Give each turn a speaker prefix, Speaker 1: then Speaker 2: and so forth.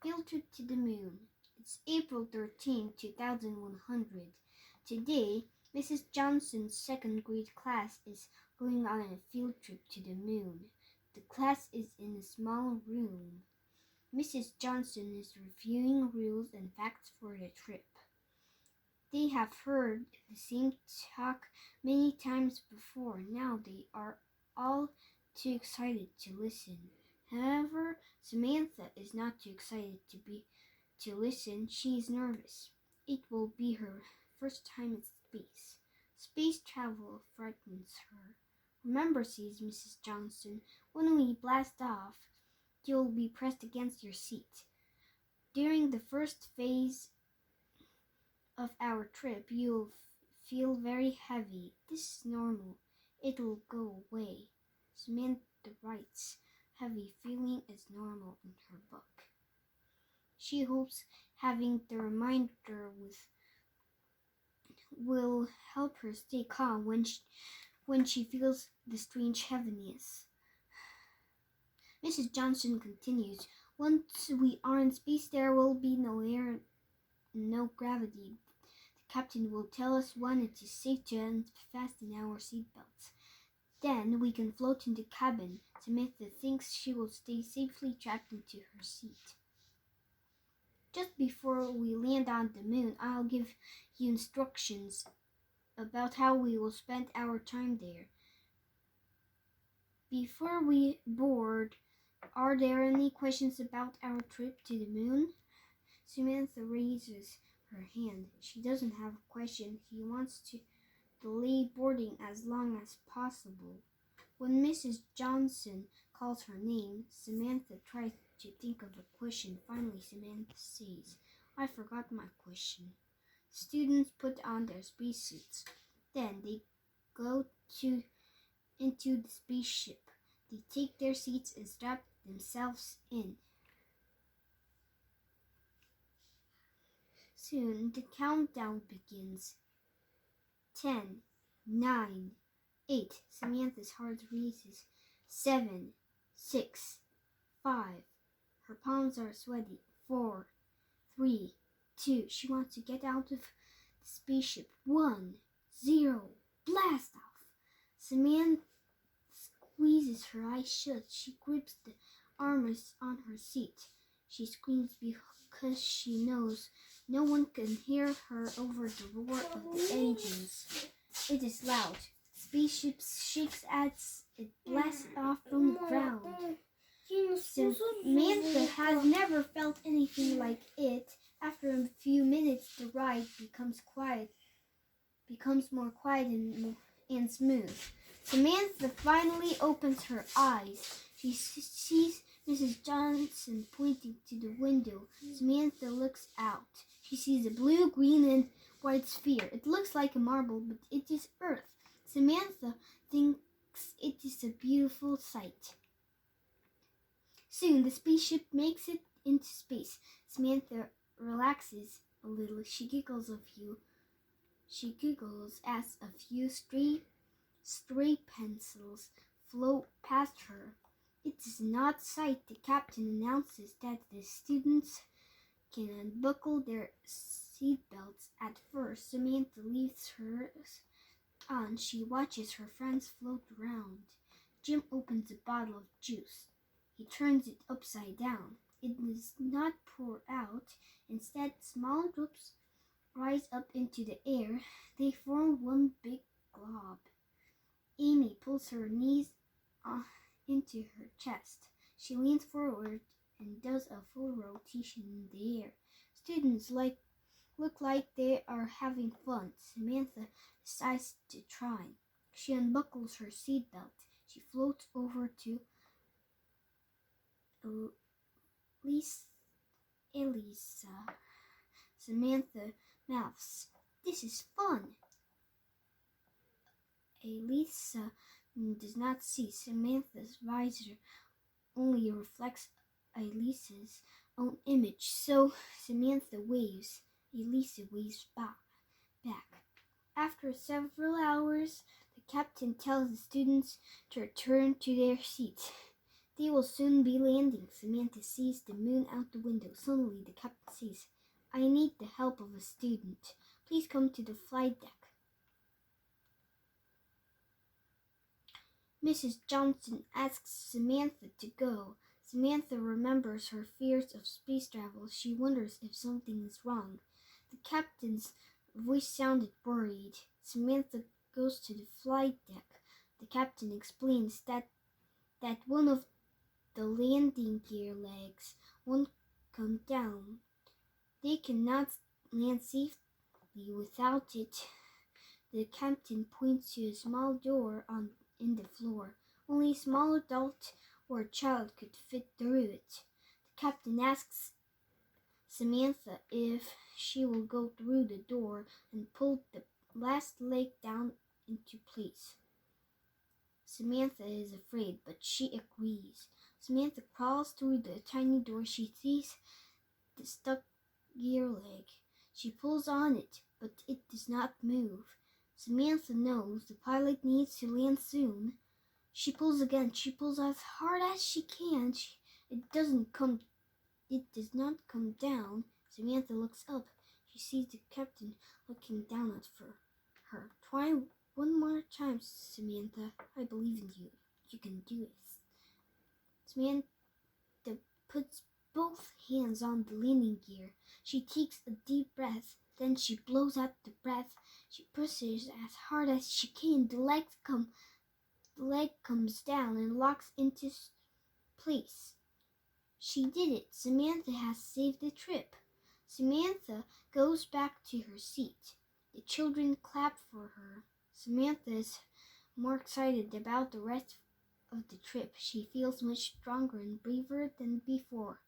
Speaker 1: field trip to the moon. It's April 13, 2100. Today, Mrs. Johnson's second grade class is going on a field trip to the moon. The class is in a small room. Mrs. Johnson is reviewing rules and facts for the trip. They have heard the same talk many times before. Now they are all too excited to listen. However, Samantha is not too excited to listen. She is nervous. It will be her first time in space. Space travel frightens her. Remember, says Mrs. Johnson, when we blast off, you'll be pressed against your seat. During the first phase of our trip, you'll feel very heavy. This is normal. It'll go away. Samantha writes, heavy feeling is normal in her book. She hopes having the reminder will help her stay calm when she feels the strange heaviness. Mrs. Johnson continues, once we are in space, there will be no air, no gravity. The captain will tell us when it is safe to unfasten our seatbelts. Then we can float in the cabin. Samantha thinks she will stay safely trapped into her seat. Just before we land on the moon, I'll give you instructions about how we will spend our time there. Before we board, are there any questions about our trip to the moon? Samantha raises her hand. She doesn't have a question. He wants to delay boarding as long as possible. When Mrs. Johnson calls her name, Samantha tries to think of a question. Finally, Samantha says, I forgot my question. Students put on their spacesuits. Then they go into the spaceship. They take their seats and strap themselves in. Soon the countdown begins. 10, 9, 8. Samantha's heart races. 7, 6, 5. Her palms are sweaty. 4, 3, 2. She wants to get out of the spaceship. 1, 0. Blast off. Samantha squeezes her eyes shut. She grips the armrest on her seat. She screams because she knows no one can hear her over the roar of the engines. It is loud. The spaceship shakes as it blasts off from the ground. Samantha has never felt anything like it. After a few minutes, the ride becomes more quiet and smooth. Samantha finally opens her eyes. She sees Mrs. Johnson pointing to the window. Samantha looks out. She sees a blue, green, and white sphere. It looks like a marble, but it is Earth. Samantha thinks it is a beautiful sight. Soon the spaceship makes it into space. Samantha relaxes a little. She giggles as a few stray pencils float past her. It is not sight. The captain announces that the students can unbuckle their seatbelts. At first, Samantha leaves hers on. She watches her friends float around. Jim opens a bottle of juice. He turns it upside down. It does not pour out. Instead, small drops rise up into the air. They form one big glob. Amy pulls her knees into her chest. She leans forward and does a full rotation in the air. Students look like they are having fun. Samantha decides to try. She unbuckles her seatbelt. She floats over to Elisa. Samantha mouths, "This is fun." Elisa does not see. Samantha's visor only reflects Elisa's own image, so Samantha waves. Elisa waves back. After several hours, the captain tells the students to return to their seats. They will soon be landing. Samantha sees the moon out the window. Suddenly, the captain says, I need the help of a student. Please come to the flight deck. Mrs. Johnson asks Samantha to go. Samantha remembers her fears of space travel. She wonders if something is wrong. The captain's voice sounded worried. Samantha goes to the flight deck. The captain explains that one of the landing gear legs won't come down. They cannot land safely without it. The captain points to a small door in the floor. Only a small adult or a child could fit through it. The captain asks Samantha if she will go through the door and pull the last leg down into place. Samantha is afraid, but she agrees. Samantha crawls through the tiny door. She sees the stuck gear leg. She pulls on it, but it does not move. Samantha knows the pilot needs to land soon. She pulls again. She pulls as hard as she can. It does not come down. Samantha looks up. She sees the captain looking down at her. Try one more time, Samantha. I believe in you. You can do it. Samantha puts both hands on the landing gear. She takes a deep breath. Then she blows out the breath. She pushes as hard as she can. The leg comes down and locks into place. She did it. Samantha has saved the trip. Samantha goes back to her seat. The children clap for her. Samantha is more excited about the rest of the trip. She feels much stronger and braver than before.